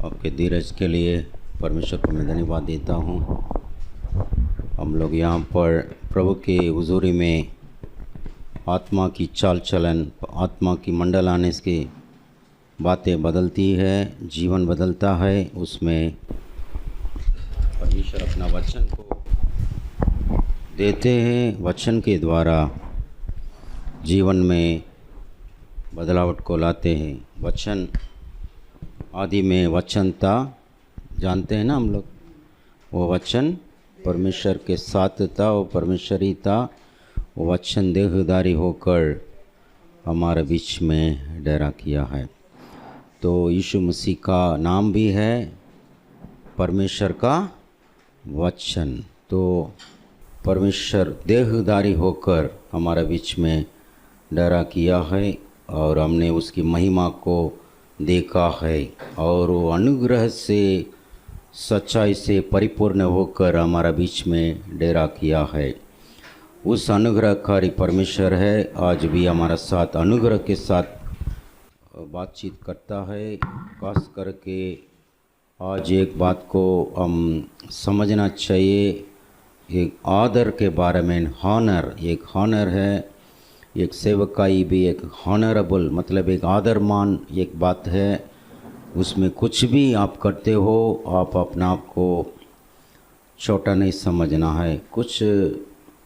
आपके धीरज के लिए परमेश्वर को मैं धन्यवाद देता हूँ। हम लोग यहाँ पर प्रभु के हुजूरी में आत्मा की चाल चलन, आत्मा की मंडल आने से बातें बदलती है, जीवन बदलता है। उसमें परमेश्वर अपना वचन को देते हैं, वचन के द्वारा जीवन में बदलावट को लाते हैं। वचन आदि में वचन था, जानते हैं ना हम लोग। वो वचन परमेश्वर के साथ था, वो परमेश्वर ही था। वो वचन देहधारी होकर हमारे बीच में डेरा किया है। तो यीशु मसीह का नाम भी है परमेश्वर का वचन। तो परमेश्वर देहधारी होकर हमारे बीच में डेरा किया है और हमने उसकी महिमा को देखा है और वो अनुग्रह से, सच्चाई से परिपूर्ण होकर हमारा बीच में डेरा किया है। उस अनुग्रहकारी परमेश्वर है, आज भी हमारा साथ अनुग्रह के साथ बातचीत करता है। खास करके आज एक बात को हम समझना चाहिए, एक आदर के बारे में। हॉनर, एक हॉनर है, एक सेवकाई भी एक हॉनरेबल, मतलब एक आदरमान एक बात है। उसमें कुछ भी आप करते हो, आप अपने आप को छोटा नहीं समझना है। कुछ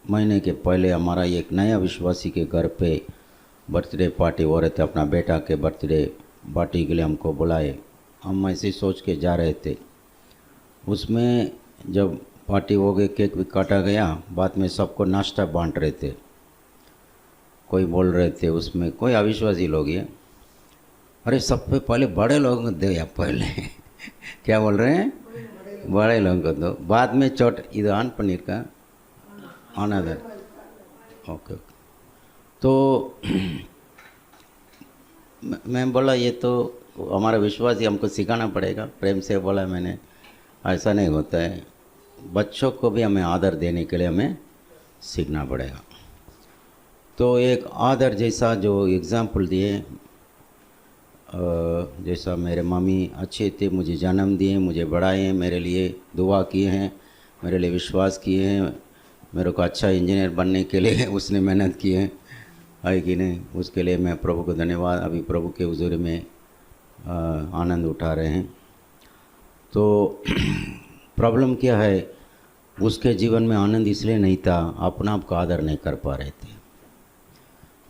महीने के पहले हमारा एक नया विश्वासी के घर पे बर्थडे पार्टी हो रहे थे। अपना बेटा के बर्थडे पार्टी के लिए हमको बुलाए। हम ऐसे सोच के जा रहे थे। उसमें जब पार्टी हो गई, केक भी काटा गया, बाद में सबको नाश्ता बांट रहे थे। कोई बोल रहे थे उसमें, कोई अविश्वासी लोग ये, अरे सबसे पहले बड़े लोगों को दे या पहले क्या बोल रहे हैं, बड़े लोगों को दो, बाद में चोट। இது ஆன் பண்ணியிருக்கா, ஆனாதர் ओके। तो मैं बोला ये तो हमारा विश्वास ही हमको सिखाना पड़ेगा। प्रेम से बोला मैंने, ऐसा नहीं होता है। बच्चों को भी हमें आदर देने के लिए हमें सीखना पड़ेगा। तो एक आदर जैसा जो एग्ज़ाम्पल दिए, जैसा मेरे मम्मी अच्छे थे, मुझे जन्म दिए, मुझे बढ़ाए, मेरे लिए दुआ किए हैं, मेरे लिए विश्वास किए हैं, मेरे को अच्छा इंजीनियर बनने के लिए उसने मेहनत की है कि नहीं। उसके लिए मैं प्रभु को धन्यवाद। अभी प्रभु के हुजूरी में आनंद उठा रहे हैं। तो प्रॉब्लम क्या है, उसके जीवन में आनंद इसलिए नहीं था, अपना आप को आदर नहीं कर पा रहे थे।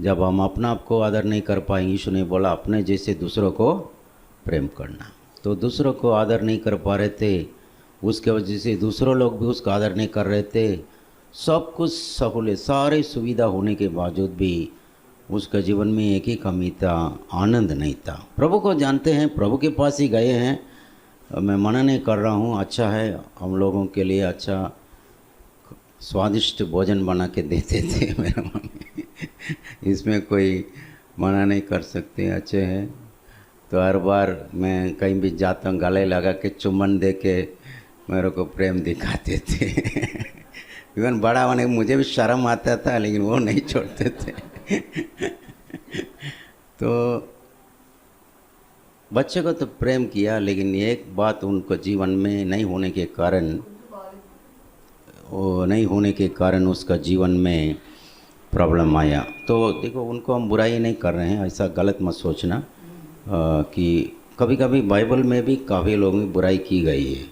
जब हम अपना आप को आदर नहीं कर पाएंगे, यीशु ने बोला अपने जैसे दूसरों को प्रेम करना। तो दूसरों को आदर नहीं कर पा रहे थे, उसके वजह से दूसरों लोग भी उसका आदर नहीं कर रहे थे। सब कुछ सहूलियत, सारी सुविधा होने के बावजूद भी उसका जीवन में एक ही कमी था, आनंद नहीं था। प्रभु को जानते हैं, प्रभु के पास ही गए हैं। मैं मना नहीं कर रहा हूँ, अच्छा है, हम लोगों के लिए अच्छा स्वादिष्ट भोजन बना के देते थे मेरा मम्मी, इसमें कोई मना नहीं कर सकते, अच्छे हैं। तो हर बार मैं कहीं भी जाता हूँ, गले लगा के चुम्बन दे के मेरे को प्रेम दिखाते थे। इवन बड़ा होने मुझे भी शर्म आता था, लेकिन वो नहीं छोड़ते थे। तो बच्चे को तो प्रेम किया, लेकिन एक बात उनको जीवन में नहीं होने के कारण उसका जीवन में प्रॉब्लम आया। तो देखो, उनको हम बुराई नहीं कर रहे हैं, ऐसा गलत मत सोचना कि कभी कभी बाइबल में भी काफ़ी लोगों की बुराई की गई है।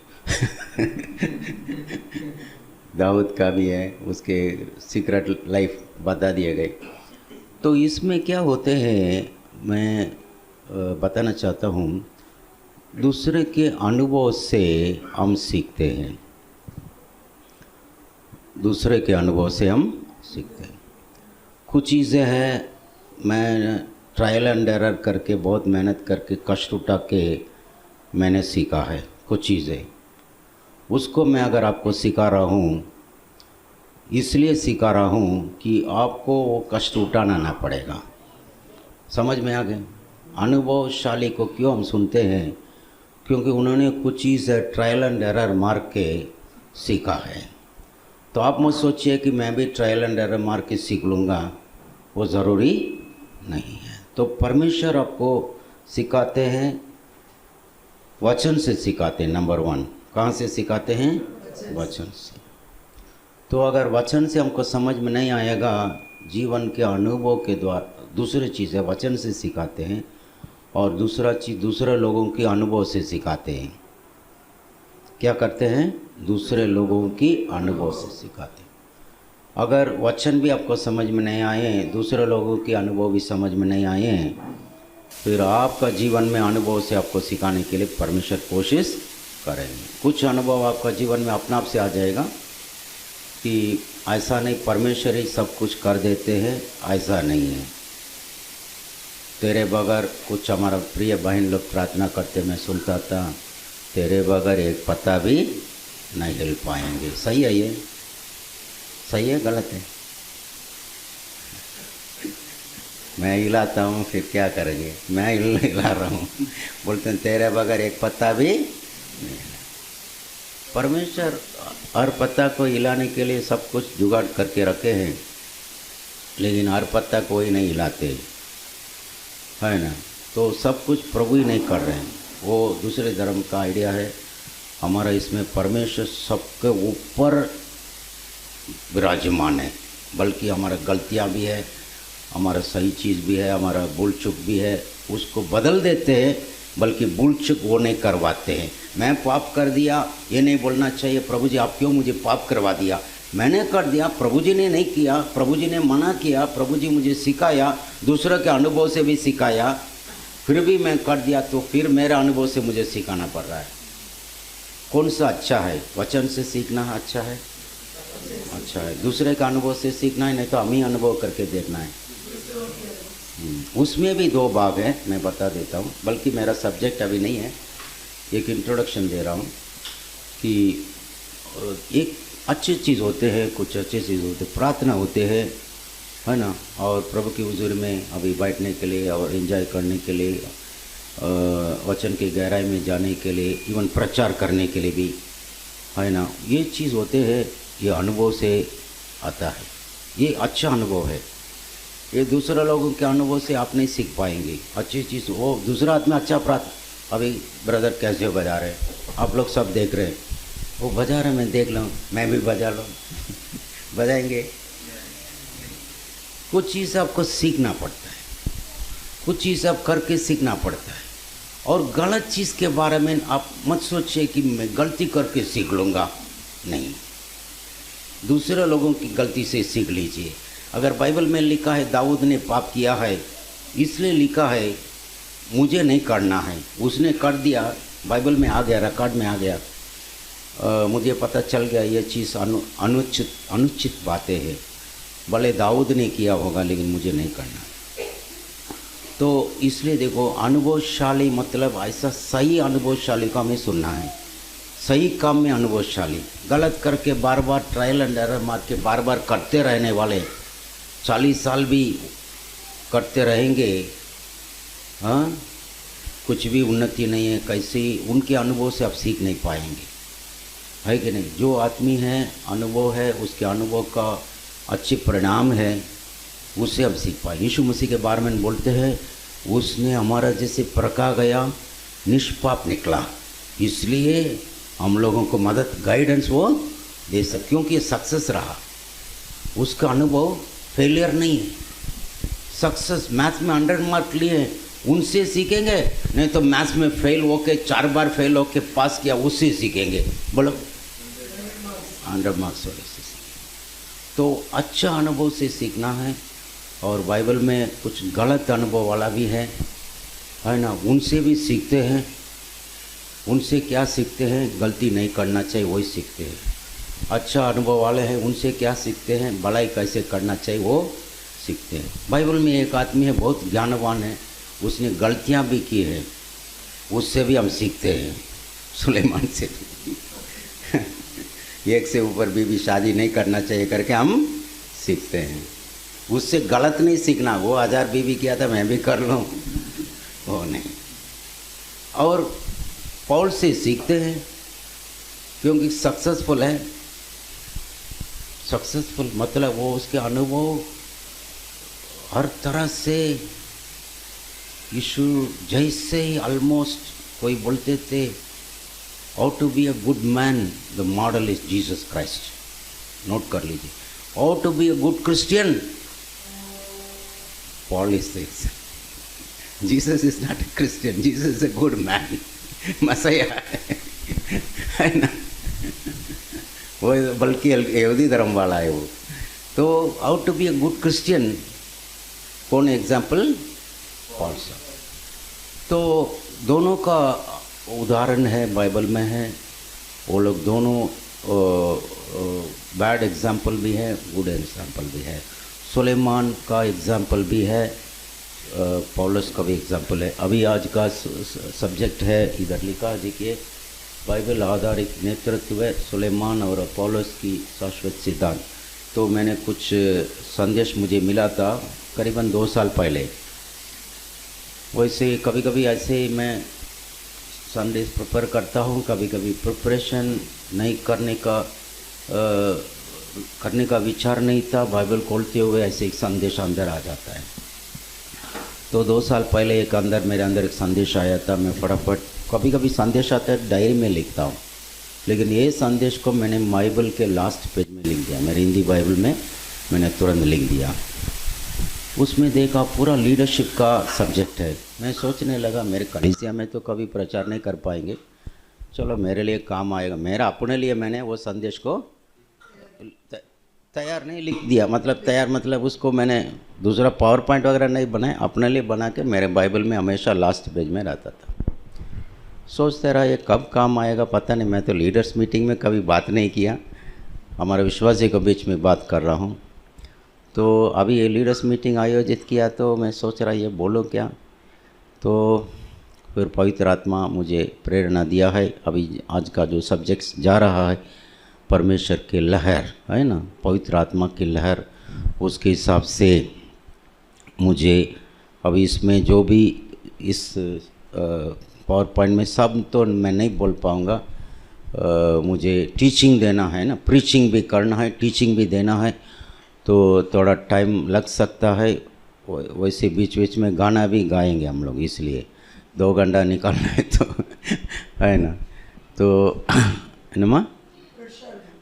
दाऊद का भी है, उसके सीक्रेट लाइफ बता दिए गए। तो इसमें क्या होते हैं, मैं बताना चाहता हूँ, दूसरे के अनुभव से हम सीखते हैं। दूसरे के अनुभव से हम सीखते हैं। कुछ चीज़ें हैं, मैं ट्रायल एंड एरर करके, बहुत मेहनत करके, कष्ट उठा के मैंने सीखा है। कुछ चीज़ें उसको मैं अगर आपको सिखा रहा हूँ, इसलिए सिखा रहा हूँ कि आपको वो कष्ट उठाना ना पड़ेगा। समझ में आ गए? अनुभवशाली को क्यों हम सुनते हैं? क्योंकि उन्होंने कुछ चीज़ ट्रायल एंड एरर मार के सीखा है। तो आप मत सोचिए कि मैं भी ट्रायल एंड एरर मार के सीख लूँगा, वो ज़रूरी नहीं है। तो परमेश्वर आपको सिखाते हैं वचन से सिखाते हैं। नंबर 1 कहाँ से सिखाते हैं? वचन से। तो अगर वचन से हमको समझ में नहीं आएगा, जीवन के अनुभव के द्वारा, दूसरी चीज़ है वचन से सिखाते हैं, और दूसरा चीज़ दूसरे लोगों के अनुभव से सिखाते हैं। क्या करते हैं? दूसरे लोगों की अनुभव से सिखाते हैं। अगर वचन भी आपको समझ में नहीं आए, दूसरे लोगों के अनुभव भी समझ में नहीं आए, फिर आपका जीवन में अनुभव से आपको सिखाने के लिए परमेश्वर कोशिश करेंगे। कुछ अनुभव आपका जीवन में अपने आप से आ जाएगा कि ऐसा नहीं, परमेश्वर ही सब कुछ कर देते हैं, ऐसा नहीं है। तेरे बगैर, कुछ हमारा प्रिय बहन लोग प्रार्थना करते, मैं सुनता था, तेरे बगैर एक पत्ता भी नहीं हिल पाएंगे। सही है? ये सही है गलत है? मैं हिलाता हूँ, फिर क्या करेंगे? मैं हिला रहा हूँ। बोलते हैं तेरे बगैर एक पत्ता भी नहीं। परमेश्वर हर पत्ता को हिलाने के लिए सब कुछ जुगाड़ करके रखे हैं, लेकिन हर पत्ता को ही नहीं हिलाते, है ना? तो सब कुछ प्रभु ही नहीं कर रहे हैं, वो दूसरे धर्म का आइडिया है। हमारा इसमें परमेश्वर सबके ऊपर विराजमान है, बल्कि हमारा गलतियाँ भी है, हमारा सही चीज़ भी है, हमारा भूल चूक भी है, उसको बदल देते हैं, बल्कि भूल चूक वो नहीं करवाते हैं। मैं पाप कर दिया, ये नहीं बोलना चाहिए प्रभु जी आप क्यों मुझे पाप करवा दिया। मैंने कर दिया, प्रभु जी ने नहीं किया, प्रभु जी ने मना किया, प्रभु जी मुझे सिखाया, दूसरों के अनुभव से भी सिखाया, फिर भी मैं कर दिया, तो फिर मेरा अनुभव से मुझे सिखाना पड़ रहा है। कौन सा अच्छा है? वचन से सीखना अच्छा है? अच्छा है। दूसरे का अनुभव से सीखना है, नहीं तो हम ही अनुभव करके देखना है। उसमें भी 2 भाग है, मैं बता देता हूँ, बल्कि मेरा सब्जेक्ट अभी नहीं है, एक इंट्रोडक्शन दे रहा हूँ कि एक अच्छी चीज़ होते हैं, कुछ अच्छी चीज़ होते, प्रार्थना होते हैं, है ना, और प्रभु की हुजूर में अभी बैठने के लिए और एंजॉय करने के लिए, वचन की गहराई में जाने के लिए, इवन प्रचार करने के लिए भी, है ना, ये चीज़ होते हैं, ये अनुभव से आता है, ये अच्छा अनुभव है। ये दूसरे लोगों के अनुभव से आप नहीं सीख पाएंगे अच्छी चीज़। वो दूसरा आदमी अच्छा अभी ब्रदर कैसे बजा रहे, आप लोग सब देख रहे हैं, वो बजा रहे, मैं देख लूँ, मैं भी बजा लूँ। बजाएंगे। कुछ चीज़ आपको सीखना पड़ता है, कुछ चीज़ आप करके सीखना पड़ता है। और गलत चीज़ के बारे में आप मत सोचिए कि मैं गलती करके सीख लूँगा, नहीं, दूसरे लोगों की गलती से सीख लीजिए। अगर बाइबल में लिखा है दाऊद ने पाप किया है, इसलिए लिखा है मुझे नहीं करना है, उसने कर दिया, बाइबल में आ गया, रिकॉर्ड में आ गया, मुझे पता चल गया ये चीज़ अनुचित बातें हैं, भले दाऊद ने किया होगा लेकिन मुझे नहीं करना। तो इसलिए देखो, अनुभवशाली मतलब ऐसा सही अनुभवशाली का हमें सुनना है, सही काम में अनुभवशाली। गलत करके बार बार ट्रायल एंड एरर मार के बार बार करते रहने वाले 40 साल भी करते रहेंगे, हाँ, कुछ भी उन्नति नहीं है। कैसे उनके अनुभव से आप सीख नहीं पाएंगे, है कि नहीं? जो आदमी है, अनुभव है, उसके अनुभव का अच्छे परिणाम है, उससे हम सीख पाए। यीशु मसीह के बारे में बोलते हैं, उसने हमारा जैसे परखा गया निष्पाप निकला, इसलिए हम लोगों को मदद गाइडेंस वो दे सकते, क्योंकि सक्सेस रहा, उसका अनुभव फेलियर नहीं है। सक्सेस, मैथ्स में 100 मार्क लिए, उनसे सीखेंगे, नहीं तो मैथ्स में फेल होके 4 बार फेल होके पास किया, उससे सीखेंगे। बोलो 100 मार्क्स वाले से। तो अच्छा अनुभव से सीखना है। और बाइबल में कुछ गलत अनुभव वाला भी है ना, उनसे भी सीखते हैं। उनसे क्या सीखते हैं? गलती नहीं करना चाहिए, वही सीखते हैं। अच्छा अनुभव वाले हैं, उनसे क्या सीखते हैं? भलाई कैसे करना चाहिए, वो सीखते हैं। बाइबल में एक आदमी है, बहुत ज्ञानवान है, उसने गलतियां भी की है, उससे भी हम सीखते हैं, सुलेमान से। एक से ऊपर बीवी शादी नहीं करना चाहिए करके हम सीखते हैं। उससे गलत नहीं सीखना, वो 1000 बीवी किया था मैं भी कर लूँ, वो नहीं। और पौल से सीखते हैं, क्योंकि सक्सेसफुल है। सक्सेसफुल मतलब वो उसके अनुभव हर तरह से यीशु जैसे ही ऑलमोस्ट कोई बोलते थे how to be a good man, the model is Jesus Christ, note कर लीजिए। How to be a good Christian, Paul is saying Jesus is not a Christian, Jesus is a good man, मसीहा है ना, वो बल्कि यहूदी धर्म वाला है वो। तो how to be a good Christian, कौन एग्जाम्पल, पॉल साहब। तो दोनों का उदाहरण है बाइबल में है, वो लोग दोनों बैड एग्जाम्पल भी है, गुड एग्जाम्पल भी है। सुलेमान का एग्जाम्पल भी है, पौलुस का भी एग्जाम्पल है। अभी आज का सब्जेक्ट है, इधर लिखा देखिए, बाइबल आधारित नेतृत्व सुलेमान और पौलुस की शाश्वत सिद्धांत। तो मैंने कुछ संदेश मुझे मिला था करीबन 2 साल पहले। वैसे कभी कभी ऐसे मैं संदेश प्रिपेयर करता हूँ, कभी कभी प्रिपरेशन नहीं करने का विचार नहीं था, बाइबल खोलते हुए ऐसे एक संदेश अंदर आ जाता है। तो 2 साल पहले एक मेरे अंदर एक संदेश आया था। मैं फटाफट, कभी कभी संदेश आता है डायरी में लिखता हूँ, लेकिन ये संदेश को मैंने बाइबल के लास्ट पेज में लिख दिया, मेरे हिंदी बाइबल में मैंने तुरंत लिख दिया। उसमें देखा पूरा लीडरशिप का सब्जेक्ट है। मैं सोचने लगा मेरे कलीसिया में तो कभी प्रचार नहीं कर पाएंगे, चलो मेरे लिए काम आएगा। मेरा अपने लिए मैंने वो संदेश को तैयार नहीं लिख दिया, मतलब तैयार मतलब उसको मैंने दूसरा पावर पॉइंट वगैरह नहीं बनाए, अपने लिए बना के मेरे बाइबल में हमेशा लास्ट पेज में रहता था। सोचते रहा ये कब काम आएगा पता नहीं। मैं तो लीडर्स मीटिंग में कभी बात नहीं किया, हमारे विश्वासी के बीच में बात कर रहा हूँ। तो अभी ये लीडर्स मीटिंग आयोजित किया तो मैं सोच रहा ये बोलो क्या। तो फिर पवित्र आत्मा मुझे प्रेरणा दिया है। अभी आज का जो सब्जेक्ट जा रहा है परमेश्वर की लहर है ना, पवित्र आत्मा की लहर, उसके हिसाब से मुझे अभी इसमें जो भी इस पावर पॉइंट में सब तो मैं नहीं बोल पाऊँगा, मुझे टीचिंग देना है ना, प्रीचिंग भी करना है, टीचिंग भी देना है, तो थोड़ा टाइम लग सकता है। वैसे बीच बीच में गाना भी गाएंगे हम लोग, इसलिए 2 घंटा निकालना है तो है ना, तो है ना माँ,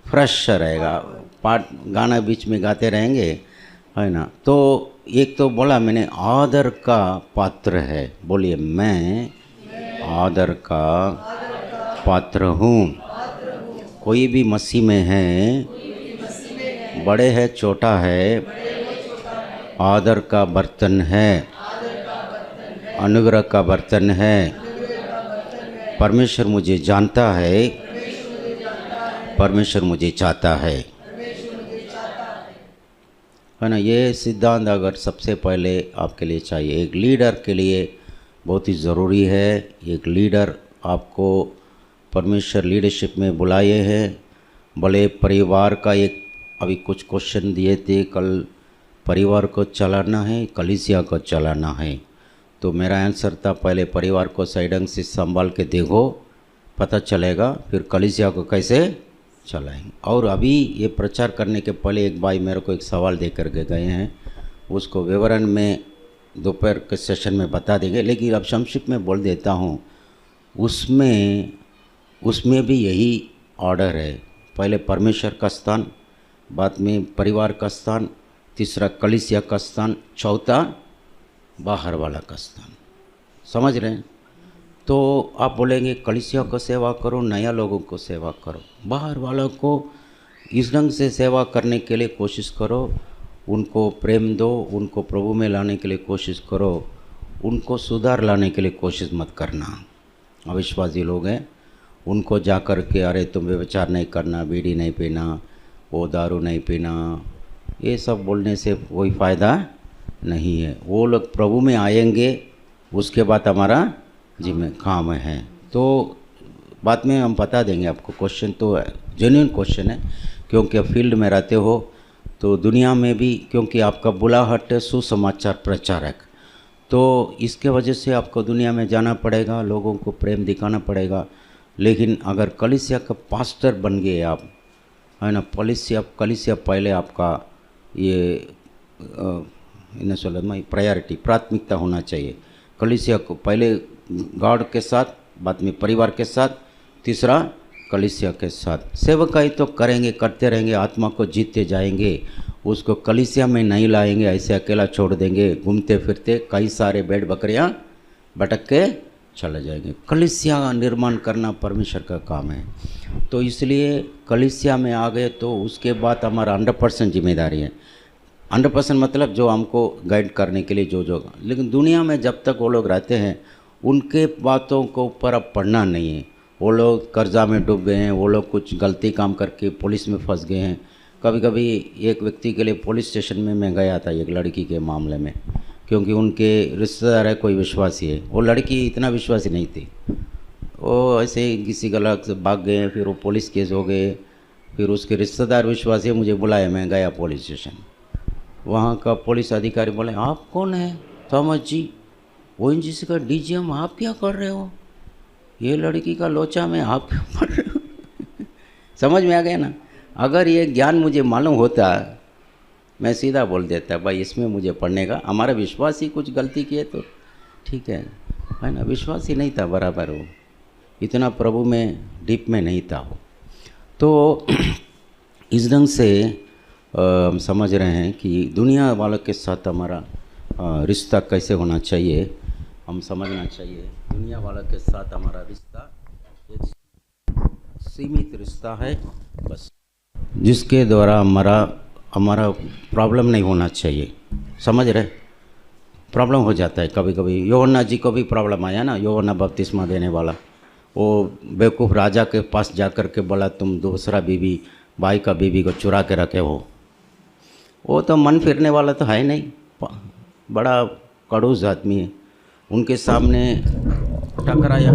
फ्रेश रहेगा, पार्ट गाना बीच में गाते रहेंगे है ना। तो एक तो बोला मैंने आदर का पात्र है, बोलिए मैं आदर का पात्र हूँ। कोई भी मसीह में है, बड़े है छोटा है, आदर का बर्तन है, अनुग्रह का बर्तन है। परमेश्वर मुझे जानता है, परमेश्वर मुझे चाहता है ना। ये सिद्धांत अगर सबसे पहले आपके लिए चाहिए, एक लीडर के लिए बहुत ही ज़रूरी है। एक लीडर आपको परमेश्वर लीडरशिप में बुलाए हैं। भले परिवार का एक अभी कुछ क्वेश्चन दिए थे, कल परिवार को चलाना है, कलीसिया को चलाना है, तो मेरा आंसर था पहले परिवार को साइडंग से संभाल के देखो, पता चलेगा फिर कलीसिया को कैसे चलाएंगे। और अभी ये प्रचार करने के पहले एक भाई मेरे को एक सवाल दे कर के गए हैं, उसको विवरण में दोपहर के सेशन में बता देंगे, लेकिन अब संक्षिप्त में बोल देता हूँ। उसमें भी यही ऑर्डर है, पहले परमेश्वर का स्थान, बाद में परिवार का स्थान, तीसरा कलीसिया का स्थान, चौथा बाहर वाला का स्थान। समझ रहे हैं? तो आप बोलेंगे कलीसिया को सेवा करो, नया लोगों को सेवा करो, बाहर वालों को इस ढंग से सेवा करने के लिए कोशिश करो, उनको प्रेम दो, उनको प्रभु में लाने के लिए कोशिश करो, उनको सुधार लाने के लिए कोशिश मत करना। अविश्वासी लोग हैं, उनको जा कर के अरे तुम व्यभिचार नहीं करना, बीड़ी नहीं पीना, वो दारू नहीं पीना, ये सब बोलने से कोई फ़ायदा नहीं है। वो लोग प्रभु में आएंगे, उसके बाद हमारा जिम्मे काम है। तो बाद में हम बता देंगे आपको। क्वेश्चन तो जेन्युइन क्वेश्चन है, क्योंकि आप फील्ड में रहते हो, तो दुनिया में भी क्योंकि आपका बुलाहट है सुसमाचार प्रचारक, तो इसके वजह से आपको दुनिया में जाना पड़ेगा, लोगों को प्रेम दिखाना पड़ेगा। लेकिन अगर कलीसिया का पास्टर बन गए आप, है ना, कलीसिया पहले आपका ये प्रायोरिटी प्राथमिकता होना चाहिए। कलीसिया को पहले गॉड के साथ बाद में परिवार के साथ, तीसरा कलीसिया के साथ। सेवकाई तो करेंगे, करते रहेंगे, आत्मा को जीतते जाएंगे, उसको कलीसिया में नहीं लाएंगे, ऐसे अकेला छोड़ देंगे, घूमते फिरते कई सारे भेड़ बकरियां भटक के चले जाएंगे। कलीसिया निर्माण करना परमेश्वर का काम है। तो इसलिए कलीसिया में आ गए तो उसके बाद हमारा 100% जिम्मेदारी है। 100% मतलब जो हमको गाइड करने के लिए जो लेकिन दुनिया में जब तक वो लोग रहते हैं उनके बातों को ऊपर अब पढ़ना नहीं है। वो लोग कर्जा में डूब गए हैं, वो लोग कुछ गलती काम करके पुलिस में फंस गए हैं। कभी कभी एक व्यक्ति के लिए पुलिस स्टेशन में मैं गया था एक लड़की के मामले में, क्योंकि उनके रिश्तेदार है कोई विश्वासी है, वो लड़की इतना विश्वासी नहीं थी, वो ऐसे ही किसी गलत से भाग गए, फिर वो पुलिस केस हो गए, फिर उसके रिश्तेदार विश्वासी मुझे बुलाया, मैं गया पुलिस स्टेशन। वहाँ का पुलिस अधिकारी बोले, आप कौन है? थॉमस जी, ONGC का DGM, आप क्या कर रहे हो? ये लड़की का लोचा में आप क्यों पढ़ रहे हो? समझ में आ गया ना। अगर ये ज्ञान मुझे मालूम होता मैं सीधा बोल देता, भाई इसमें मुझे पढ़ने का, हमारा विश्वास ही कुछ गलती किए तो ठीक है ना। विश्वास ही नहीं था बराबर, वो इतना प्रभु में डीप में नहीं था वो। तो इस ढंग से हम समझ रहे हैं कि दुनिया वालों के साथ हमारा रिश्ता कैसे होना चाहिए, हम समझना चाहिए। दुनिया वालों के साथ हमारा रिश्ता एक सीमित रिश्ता है बस, जिसके द्वारा हमारा प्रॉब्लम नहीं होना चाहिए। समझ रहे, प्रॉब्लम हो जाता है कभी कभी। यूहन्ना जी को भी प्रॉब्लम आया ना, यूहन्ना बपतिस्मा देने वाला, वो बेवकूफ़ राजा के पास जा कर के बोला तुम दूसरा बीवी, भाई का बीवी को चुरा के रखे हो। वो तो मन फिरने वाला तो है नहीं, बड़ा कड़ूस आदमी है। उनके सामने टकराया,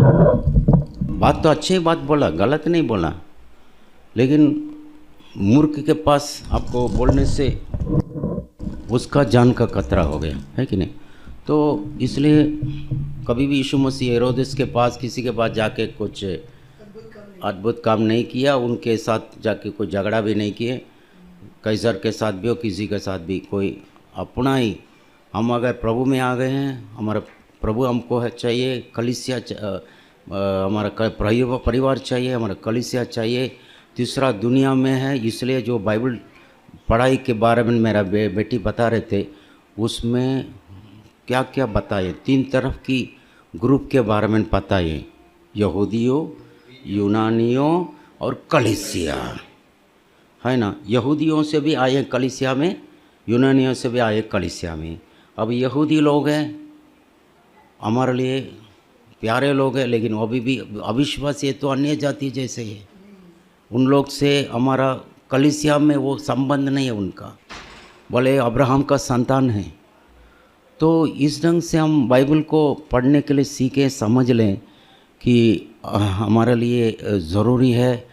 बात तो अच्छी बात बोला, गलत नहीं बोला, लेकिन मूर्ख के पास आपको बोलने से उसका जान का खतरा हो गया है कि नहीं। तो इसलिए कभी भी यीशु मसीह हेरोदेस के पास, किसी के पास जाके कुछ अद्भुत काम नहीं किया, उनके साथ जाके कोई झगड़ा भी नहीं किए, कैसर के साथ भी हो, किसी के साथ भी, कोई अपना ही। हम अगर प्रभु में आ गए हैं, हमारा प्रभु हमको है चाहिए, कलीसिया हमारा परिवार चाहिए, हमारा कलीसिया चाहिए। तीसरा दुनिया में है, इसलिए जो बाइबल पढ़ाई के बारे में मेरा बेटी बता रहे थे, उसमें क्या क्या बताए, 3 तरफ की ग्रुप के बारे में बताए, यहूदियों, यूनानियों और कलीसिया, है ना। यहूदियों से भी आए कलीसिया में, यूनानियों से भी आए कलीसिया में। अब यहूदी लोग हैं हमारे लिए प्यारे लोग हैं, लेकिन अभी भी अविश्वासी है, तो अन्य जाति जैसे है, उन लोग से हमारा कलीसिया में वो संबंध नहीं है उनका, बोले अब्राहम का संतान है। तो इस ढंग से हम बाइबल को पढ़ने के लिए सीखें, समझ लें कि हमारे लिए ज़रूरी है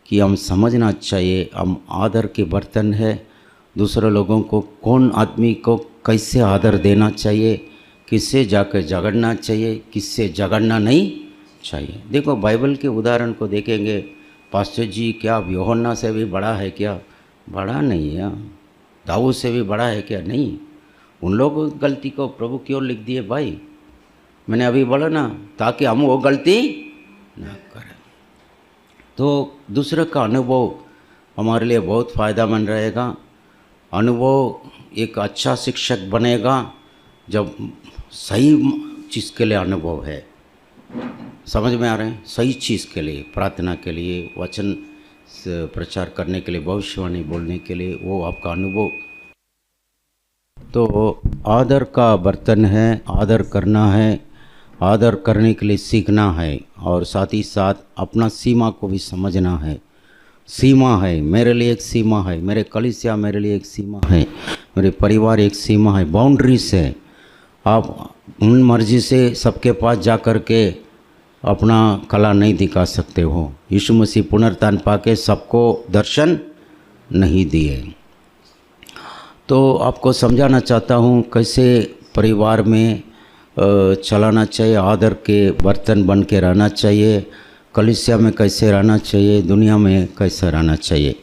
कि हम समझना चाहिए हम आदर के बर्तन है। दूसरे लोगों को, कौन आदमी को कैसे आदर देना चाहिए, किससे जाकर झगड़ना चाहिए, किससे झगड़ना नहीं चाहिए। देखो बाइबल के उदाहरण को देखेंगे, पास्टर जी क्या यूहन्ना से भी बड़ा है क्या? बड़ा नहीं है। दाऊद से भी बड़ा है क्या? नहीं। उन लोगों की गलती को प्रभु क्यों लिख दिए भाई? मैंने अभी बोला ना, ताकि हम वो गलती ना करें। तो दूसरे का अनुभव हमारे लिए बहुत फ़ायदेमंद रहेगा। अनुभव एक अच्छा शिक्षक बनेगा जब सही चीज़ के लिए अनुभव है। समझ में आ रहे हैं? सही चीज़ के लिए, प्रार्थना के लिए, वचन प्रचार करने के लिए, भविष्यवाणी बोलने के लिए, वो आपका अनुभव। तो आदर का बर्तन है, आदर करना है, आदर करने के लिए सीखना है, और साथ ही साथ अपना सीमा को भी समझना है। सीमा है, मेरे लिए एक सीमा है, मेरे कलीसिया मेरे लिए एक सीमा है, मेरे परिवार एक सीमा है, बाउंड्रीज है। आप उन मर्जी से सबके पास जा कर के अपना कला नहीं दिखा सकते हो। यीशु मसीह पुनरुत्थान पाके सबको दर्शन नहीं दिए। तो आपको समझाना चाहता हूँ कैसे परिवार में चलाना चाहिए, आदर के बर्तन बन के रहना चाहिए, कलीसिया में कैसे रहना चाहिए, दुनिया में कैसे रहना चाहिए।